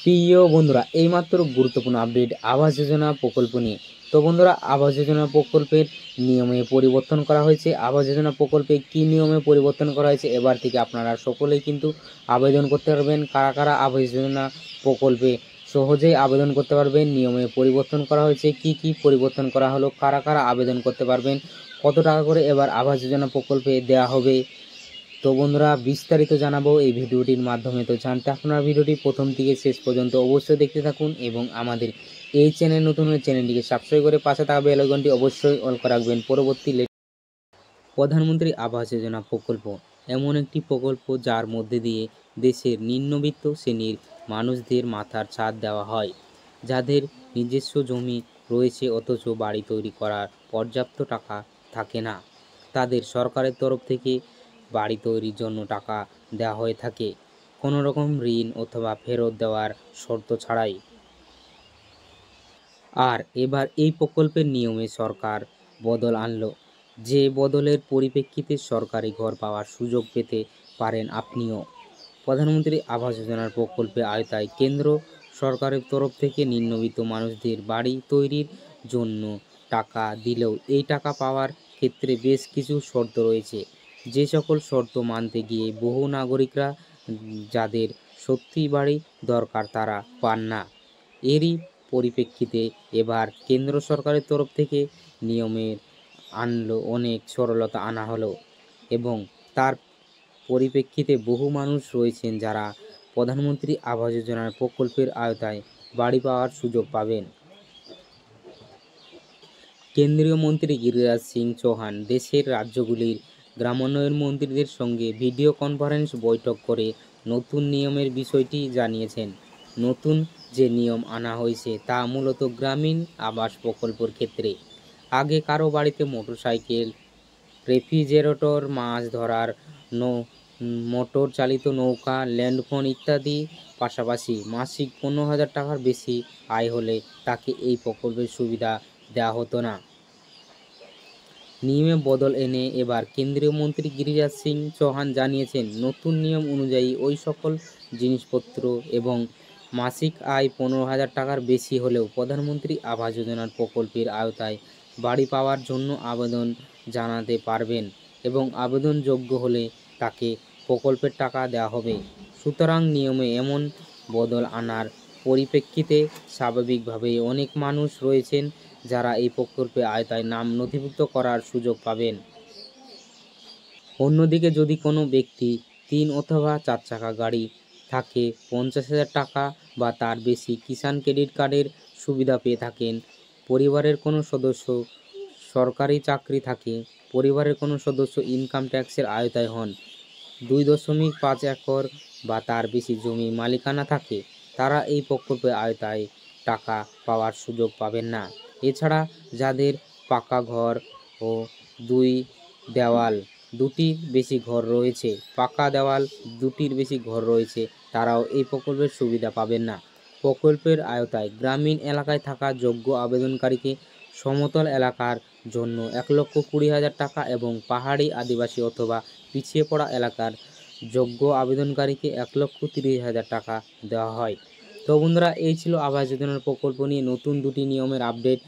প্রিয় বন্ধুরা, এইমাত্র গুরুত্বপূর্ণ আপডেট আবাস যোজনা প্রকল্প নিয়ে। তো বন্ধুরা, আবাস যোজনা প্রকল্পের নিয়মে পরিবর্তন করা হয়েছে। আবাস যোজনা প্রকল্পে কি নিয়মে পরিবর্তন করা হয়েছে, এবার থেকে আপনারা সকলেই কিন্তু আবেদন করতে পারবেন। কারা কারা আবাস যোজনা প্রকল্পে সহজেই আবেদন করতে পারবেন, নিয়মে পরিবর্তন করা হয়েছে, কি কি পরিবর্তন করা হলো, কারা কারা আবেদন করতে পারবেন, কত টাকা করে এবার আবাস যোজনা প্রকল্পে দেওয়া হবে। তো বন্ধুরা, বিস্তারিত জানাবো এই ভিডিওটির মাধ্যমে। তো জানতে আপনারা ভিডিওটি প্রথম থেকে শেষ পর্যন্ত অবশ্যই দেখতে থাকুন এবং আমাদের এই চ্যানেল নতুন হলে চ্যানেলটিকে সাবস্ক্রাইব করে পাশে থাকা বেল আইকনটি অবশ্যই অল করে রাখবেন। পরবর্তী প্রধানমন্ত্রী আবাস যোজনা প্রকল্প এমন একটি প্রকল্প যার মধ্যে দিয়ে দেশের নিম্নবিত্ত শ্রেণীর মানুষদের মাথার ছাদ দেওয়া হয়, যাদের নিজস্ব জমি রয়েছে অথচ বাড়ি তৈরি করার পর্যাপ্ত টাকা থাকে না। তাদের সরকারের তরফ থেকে বাড়ি তৈরির জন্য টাকা দেওয়া হয়ে থাকে, কোনো রকম ঋণ অথবা ফেরত দেওয়ার শর্ত ছাড়াই। আর এবার এই প্রকল্পের নিয়মে সরকার বদল আনলো, যে বদলের পরিপ্রেক্ষিতে সরকারি ঘর পাওয়ার সুযোগ পেতে পারেন আপনিও। প্রধানমন্ত্রী আবাস যোজনার প্রকল্পের আওতায় কেন্দ্র সরকারের তরফ থেকে নিম্নবিত্ত মানুষদের বাড়ি তৈরির জন্য টাকা দিলেও এই টাকা পাওয়ার ক্ষেত্রে বেশ কিছু শর্ত রয়েছে। যে সকল শর্ত মানতে গিয়ে বহু নাগরিকরা যাদের সত্যি বাড়ি দরকার তারা পান না। এরই পরিপ্রেক্ষিতে এবার কেন্দ্র সরকারের তরফ থেকে নিয়মের অনেক সরলতা আনা হলো এবং তার পরিপ্রেক্ষিতে বহু মানুষ রয়েছেন যারা প্রধানমন্ত্রী আবাস যোজনার প্রকল্পের আওতায় বাড়ি পাওয়ার সুযোগ পাবেন। কেন্দ্রীয় মন্ত্রী গিরিরাজ সিং চৌহান দেশের রাজ্যগুলির গ্রামোন্নয়ন মন্ত্রীদের সঙ্গে ভিডিও কনফারেন্স বৈঠক করে নতুন নিয়মের বিষয়টি জানিয়েছেন। নতুন যে নিয়ম আনা হয়েছে তা মূলত গ্রামীণ আবাস প্রকল্পের ক্ষেত্রে। আগে কারো বাড়িতে মোটরসাইকেল, রেফ্রিজারেটর, মাছ ধরার মোটর চালিত নৌকা, ল্যান্ডফোন ইত্যাদি পাশাপাশি মাসিক 15,000 টাকার বেশি আয় হলে তাকে এই প্রকল্পের সুবিধা দেওয়া হতো না। নিয়মে বদল এনে এবার কেন্দ্রীয় মন্ত্রী গিরিরাজ সিং চৌহান জানিয়েছেন, নতুন নিয়ম অনুযায়ী ওই সকল জিনিসপত্র এবং মাসিক আয় 15,000 টাকার বেশি হলেও প্রধানমন্ত্রী আবাস যোজনার প্রকল্পের আওতায় বাড়ি পাওয়ার জন্য আবেদন জানাতে পারবেন এবং আবেদনযোগ্য হলে তাকে প্রকল্পের টাকা দেওয়া হবে। সুতরাং নিয়মে এমন বদল আনার পরিপ্রেক্ষিতে স্বাভাবিকভাবেই অনেক মানুষ রয়েছেন যারা এই প্রকল্পের আওতায় নাম নথিভুক্ত করার সুযোগ পাবেন। অন্যদিকে যদি কোনো ব্যক্তি 3 অথবা 4 চাকা গাড়ি থাকে, 50,000 টাকা বা তার বেশি কিষাণ ক্রেডিট কার্ডের সুবিধা পেয়ে থাকেন, পরিবারের কোনো সদস্য সরকারি চাকরি থাকে, পরিবারের কোনো সদস্য ইনকাম ট্যাক্সের আওতায় হন, 2.5 একর বা তার বেশি জমি মালিকানা থাকে, তারা এই প্রকল্পের আওতায় টাকা পাওয়ার সুযোগ পাবেন না। এছাড়া যাদের পাকা ঘর ও দুটির বেশি ঘর রয়েছে, পাকা দেওয়াল 2টির বেশি ঘর রয়েছে, তারাও এই প্রকল্পের সুবিধা পাবেন না। প্রকল্পের আওতায় গ্রামীণ এলাকায় থাকা যোগ্য আবেদনকারীকে সমতল এলাকার জন্য 1,20,000 টাকা এবং পাহাড়ি, আদিবাসী অথবা পিছিয়ে পড়া এলাকার যোগ্য আবেদনকারীকে 1,30,000 টাকা দেওয়া হয়। তো বন্ধুরা, এই ছিল আবাস যোজনার প্রকল্প নিয়ে নতুন নিয়মের আপডেট।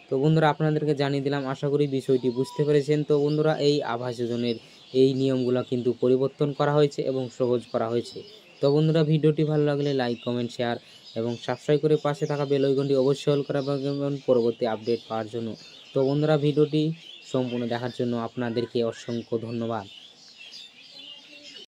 তো বন্ধুরা, আপনাদেরকে জানিয়ে দিলাম, আশা করি বিষয়টি বুঝতে পেরেছেন। তো বন্ধুরা, এই আবাস যোজনার এই নিয়মগুলো কিন্তু পরিবর্তন করা হয়েছে এবং সহজ করা হয়েছে। তো বন্ধুরা, ভিডিওটি ভালো লাগলে লাইক, কমেন্ট, শেয়ার এবং সাবস্ক্রাইব করে পাশে থাকা বেল আইকনটি অবশ্যই অল করা রাখবেন পরবর্তী আপডেট পাওয়ার জন্য। তো বন্ধুরা, ভিডিওটি সম্পূর্ণ দেখার জন্য আপনাদেরকে অসংখ্য ধন্যবাদ।